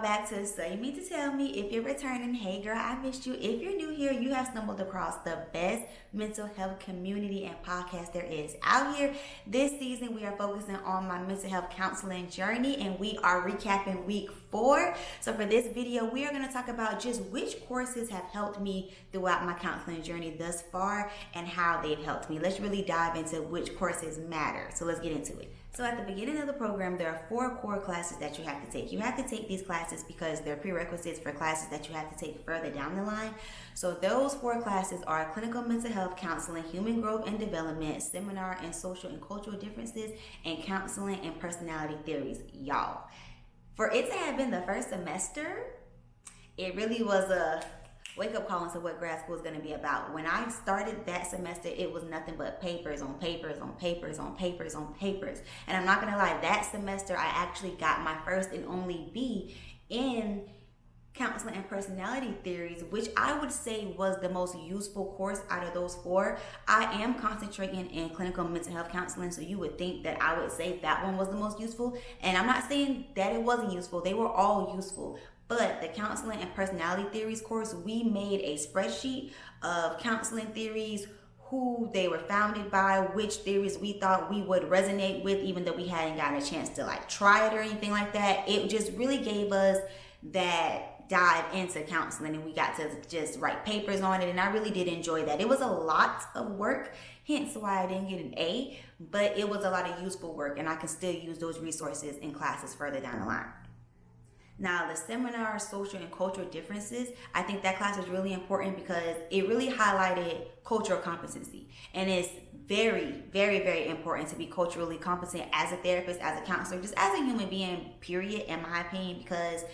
back to So You Mean to Tell Me. If you're returning, hey girl, I missed you. If you're new here, you have stumbled across the best mental health community and podcast there is out here. This season, we are focusing on my mental health counseling journey, and we are recapping week 4. So for this video, we are going to talk about just which courses have helped me throughout my counseling journey thus far and how they've helped me. Let's really dive into which courses matter. So let's get into it. So at the beginning of the program, there are 4 core classes that you have to take. You have to take these classes because they're prerequisites for classes that you have to take further down the line. So those 4 classes are clinical mental health counseling, human growth and development, seminar and social and cultural differences, and counseling and personality theories. Y'all, for it to have been the first semester, it really was a wake-up call into what grad school is going to be about. When I started that semester, it was nothing but papers on papers on papers on papers on papers. And I'm not going to lie, that semester I actually got my first and only B in counseling and personality theories, which I would say was the most useful course out of those 4. I am concentrating in clinical mental health counseling, so you would think that I would say that one was the most useful. And I'm not saying that it wasn't useful. They were all useful. But the counseling and personality theories course, we made a spreadsheet of counseling theories, who they were founded by, which theories we thought we would resonate with, even though we hadn't gotten a chance to try it or anything like that. It just really gave us that dive into counseling, and we got to just write papers on it, and I really did enjoy that. It was a lot of work, hence why I didn't get an A, but it was a lot of useful work, and I can still use those resources in classes further down the line. Now, the seminar, social and cultural differences, I think that class was really important because it really highlighted cultural competency. And it's very, very, very important to be culturally competent as a therapist, as a counselor, just as a human being, period, in my opinion, because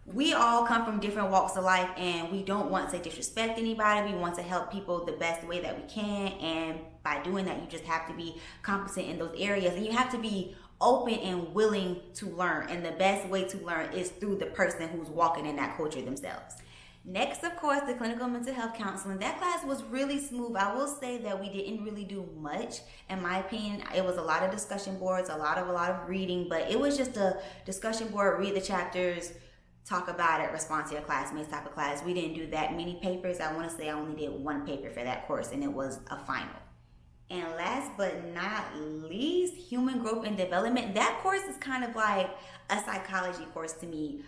we all come from different walks of life, and we don't want to disrespect anybody. We want to help people the best way that we can. And by doing that, you just have to be competent in those areas, and you have to be open and willing to learn. And the best way to learn is through the person who's walking in that culture themselves. Next, of course, the clinical mental health counseling. That class was really smooth. I will say that we didn't really do much. In my opinion, it was a lot of discussion boards, a lot of reading, but it was just a discussion board, read the chapters, talk about it, respond to your classmates type of class. We didn't do that many papers. I want to say I only did 1 paper for that course, and it was a final. And last but not least, human growth and development. That course is kind of like a psychology course to me.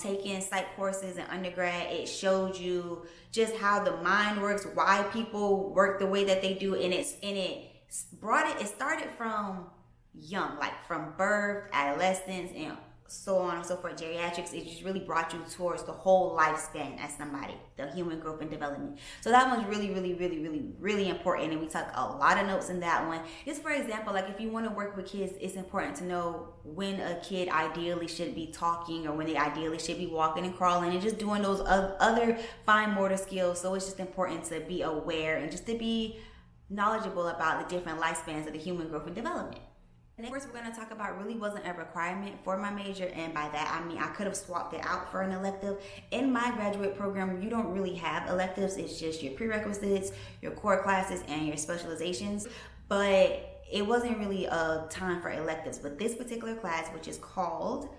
Taking psych courses in undergrad, it showed you just how the mind works, why people work the way that they do, and it started from young, like from birth, adolescence, and so on and so forth, geriatrics. It just really brought you towards the whole lifespan as somebody, the human growth and development. So that one's really, really, really, really, really important, and we took a lot of notes in that one. Just for example, if you want to work with kids, it's important to know when a kid ideally should be talking or when they ideally should be walking and crawling and just doing those other fine motor skills. So it's just important to be aware and just to be knowledgeable about the different lifespans of the human growth and development. The next course we're going to talk about really wasn't a requirement for my major, and by that I mean I could have swapped it out for an elective. In my graduate program, you don't really have electives. It's just your prerequisites, your core classes, and your specializations, but it wasn't really a time for electives. But this particular class, which is called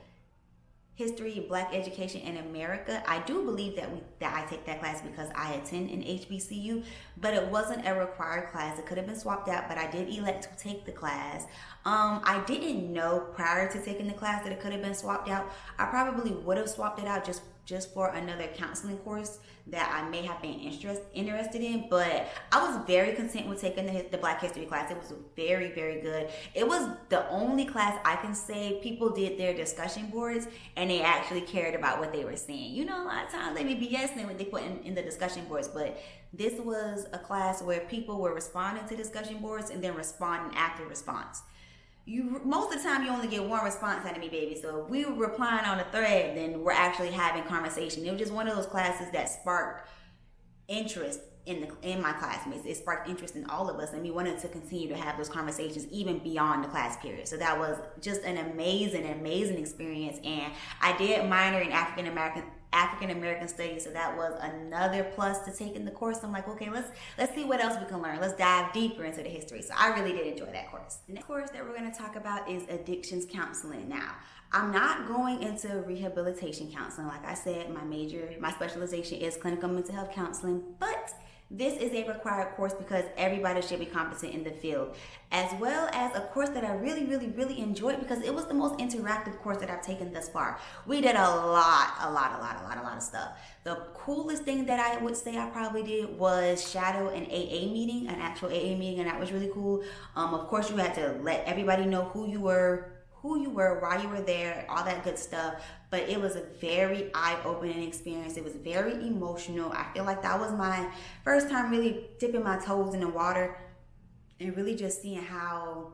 History, Black Education in America, I do believe that I take that class because I attend an HBCU, but it wasn't a required class. It could have been swapped out, but I did elect to take the class. I didn't know prior to taking the class that it could have been swapped out. I probably would have swapped it out just for another counseling course that I may have been interested in, but I was very content with taking the Black History class. It was very, very good. It was the only class I can say people did their discussion boards and they actually cared about what they were saying. You know, a lot of times they be BSing what they put in the discussion boards, but this was a class where people were responding to discussion boards and then responding after response. Most of the time you only get one response out of me, baby. So if we were replying on a thread, then we're actually having conversation. It was just one of those classes that sparked interest in my classmates. It sparked interest in all of us, and we wanted to continue to have those conversations even beyond the class period. So that was just an amazing experience. And I did minor in African African American studies, so that was another plus to taking the course. I'm like, okay, let's see what else we can learn. Let's dive deeper into the history. So I really did enjoy that course. The next course that we're going to talk about is addictions counseling. Now, I'm not going into rehabilitation counseling. Like I said, my specialization is clinical mental health counseling, but this is a required course because everybody should be competent in the field, as well as a course that I really enjoyed because it was the most interactive course that I've taken thus far. We did a lot of stuff. The coolest thing that I would say I probably did was shadow an actual AA meeting, and that was really cool. Of course, you had to let everybody know who you were, why you were there, all that good stuff. But it was a very eye-opening experience. It was very emotional. I feel like that was my first time really dipping my toes in the water and really just seeing how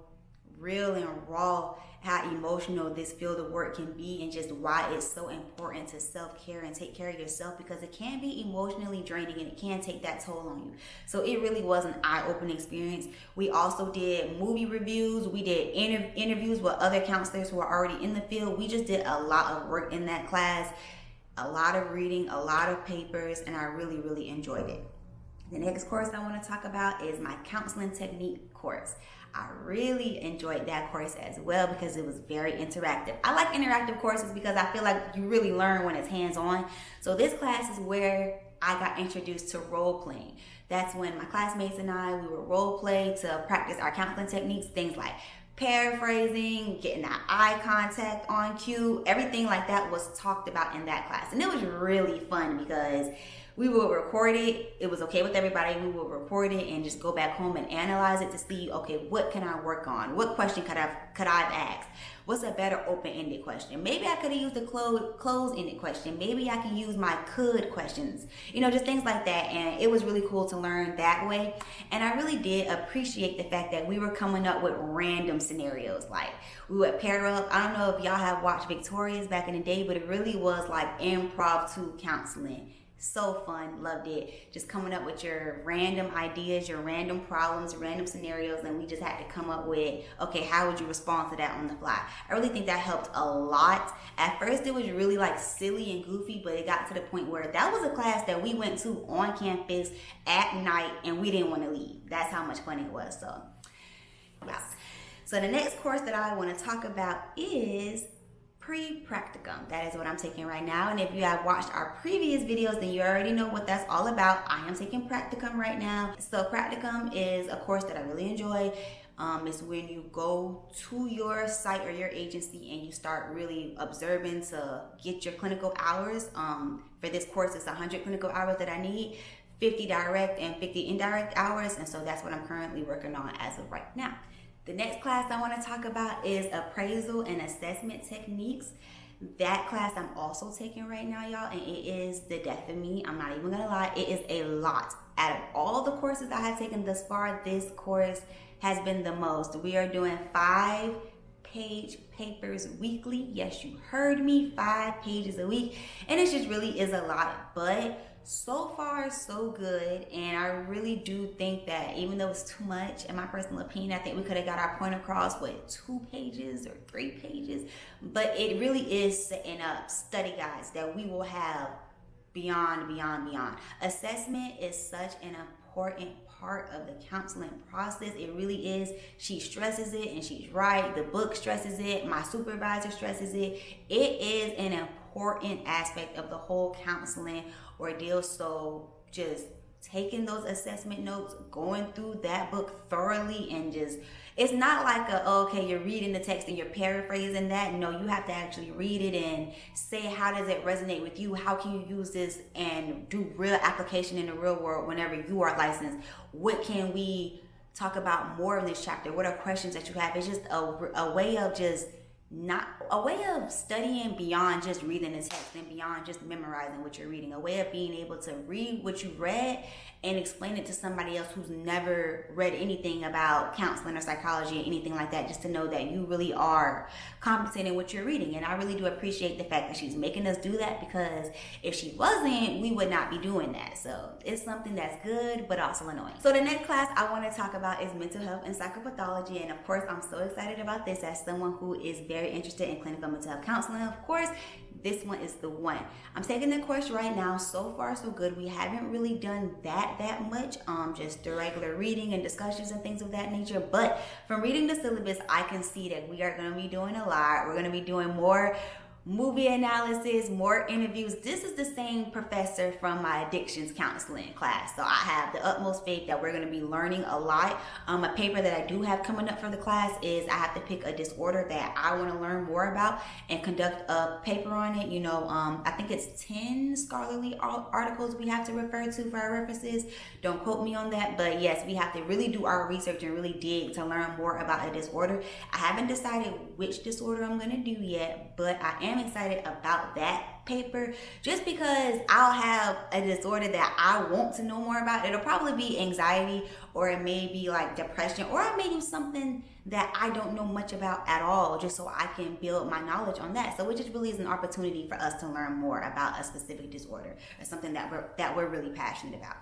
real and raw, how emotional this field of work can be, and just why it's so important to self-care and take care of yourself, because it can be emotionally draining and it can take that toll on you. So it really was an eye-opening experience. We also did movie reviews. We did interviews with other counselors who are already in the field. We just did a lot of work in that class, a lot of reading, a lot of papers, and I really enjoyed it. The next course I want to talk about is my counseling technique course. I really enjoyed that course as well because it was very interactive. I like interactive courses because I feel like you really learn when it's hands-on. So this class is where I got introduced to role playing. That's when my classmates and we would role play to practice our counseling techniques, things like paraphrasing, getting that eye contact on cue, everything like that was talked about in that class. And it was really fun because we would record it. It was okay with everybody. We would record it and just go back home and analyze it to see, okay, what can I work on? What question could I've asked? What's a better open-ended question? Maybe I could have used a closed-ended question. Maybe I can use my could questions. Just things like that. And it was really cool to learn that way. And I really did appreciate the fact that we were coming up with random scenarios. Like we would pair up. I don't know if y'all have watched Victorious back in the day, but it really was like impromptu counseling. So fun, loved it. Just coming up with your random ideas, your random problems, random scenarios, and we just had to come up with, okay, how would you respond to that on the fly? I really think that helped a lot. At first, it was really like silly and goofy, but it got to the point where that was a class that we went to on campus at night, and we didn't want to leave. That's how much fun it was. So, yes. So the next course that I want to talk about is practicum. That is what I'm taking right now. And if you have watched our previous videos, then you already know what that's all about. I am taking practicum right now. So practicum is a course that I really enjoy. It's when you go to your site or your agency and you start really observing to get your clinical hours. For this course, it's 100 clinical hours that I need, 50 direct and 50 indirect hours. And so that's what I'm currently working on as of right now. The next class I want to talk about is appraisal and assessment techniques. That class I'm also taking right now, y'all, and it is the death of me. I'm not even going to lie. It is a lot. Out of all the courses I have taken thus far, this course has been the most. We are doing 5-page papers weekly. Yes, you heard me, 5 pages a week. And it just really is a lot, but so far so good. And I really do think that even though it's too much, in my personal opinion, I think we could have got our point across with 2 pages or 3 pages, but it really is setting up study guides that we will have beyond. Assessment is such an important part of the counseling process. It really is. She stresses it, and she's right. The book stresses it. My supervisor stresses it. It is an important aspect of the whole counseling ordeal. So just taking those assessment notes, going through that book thoroughly, and just, it's not like okay, you're reading the text and you're paraphrasing that. No, you have to actually read it and say, how does it resonate with you? How can you use this and do real application in the real world whenever you are licensed? What can we talk about more in this chapter? What are questions that you have? It's just a way of just studying beyond just reading the text and beyond just memorizing what you're reading. A way of being able to read what you read and explain it to somebody else who's never read anything about counseling or psychology or anything like that, just to know that you really are competent in what you're reading. And I really do appreciate the fact that she's making us do that, because if she wasn't, we would not be doing that. So it's something that's good, but also annoying. So the next class I want to talk about is mental health and psychopathology. And of course, I'm so excited about this as someone who is very interested in clinical mental health counseling. Of course, this one is the one. I'm taking the course right now. So far, so good. We haven't really done that much, just the regular reading and discussions and things of that nature. But from reading the syllabus, I can see that we are going to be doing a lot. We're going to be doing more movie analysis, more interviews. This is the same professor from my addictions counseling class, so I have the utmost faith that we're going to be learning a lot. A paper that I do have coming up for the class is I have to pick a disorder that I want to learn more about and conduct a paper on it. I think it's 10 scholarly articles we have to refer to for our references. Don't quote me on that, but yes, we have to really do our research and really dig to learn more about a disorder. I haven't decided which disorder I'm going to do yet, but I am excited about that paper just because I'll have a disorder that I want to know more about. It'll probably be anxiety, or it may be like depression, or I may do something that I don't know much about at all, just so I can build my knowledge on that. So it just really is an opportunity for us to learn more about a specific disorder or something that we're really passionate about.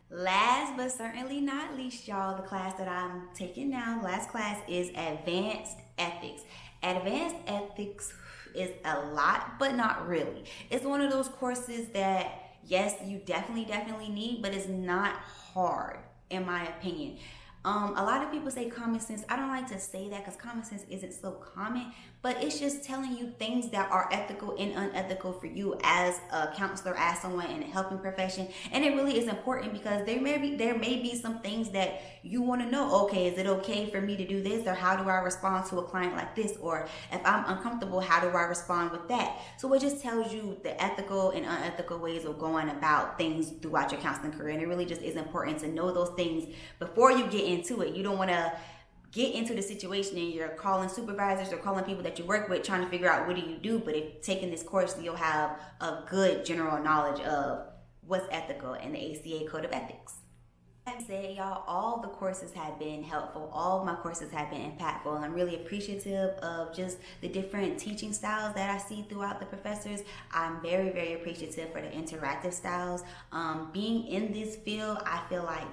Last but certainly not least, y'all, the class that I'm taking now, last class, is Advanced Ethics. Advanced Ethics is a lot, but not really. It's one of those courses that, yes, you definitely need, but it's not hard, in my opinion. A lot of people say common sense. I don't like to say that because common sense isn't so common, but it's just telling you things that are ethical and unethical for you as a counselor, as someone in a helping profession. And it really is important because there may be some things that you want to know. Okay, is it okay for me to do this? Or how do I respond to a client like this? Or if I'm uncomfortable, how do I respond with that? So it just tells you the ethical and unethical ways of going about things throughout your counseling career. And it really just is important to know those things before you get into it. You don't want to get into the situation and you're calling supervisors or calling people that you work with trying to figure out what do you do. But if taking this course, you'll have a good general knowledge of what's ethical in the ACA Code of Ethics. Like I said, y'all, all the courses have been helpful. All of my courses have been impactful. And I'm really appreciative of just the different teaching styles that I see throughout the professors. I'm very appreciative for the interactive styles. Being in this field, I feel like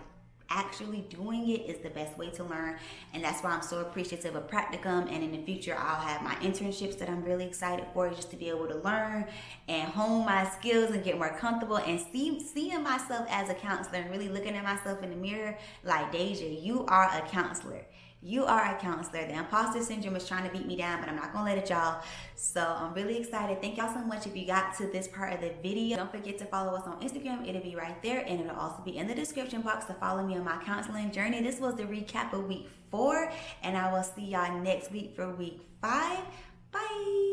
actually doing it is the best way to learn, and that's why I'm so appreciative of practicum. And in the future, I'll have my internships that I'm really excited for, just to be able to learn and hone my skills and get more comfortable and seeing myself as a counselor and really looking at myself in the mirror like, Deja, you are a counselor. You are a counselor. The imposter syndrome is trying to beat me down, but I'm not going to let it, y'all. So I'm really excited. Thank y'all so much if you got to this part of the video. Don't forget to follow us on Instagram. It'll be right there, and it'll also be in the description box to follow me on my counseling journey. This was the recap of week 4, and I will see y'all next week for week 5. Bye.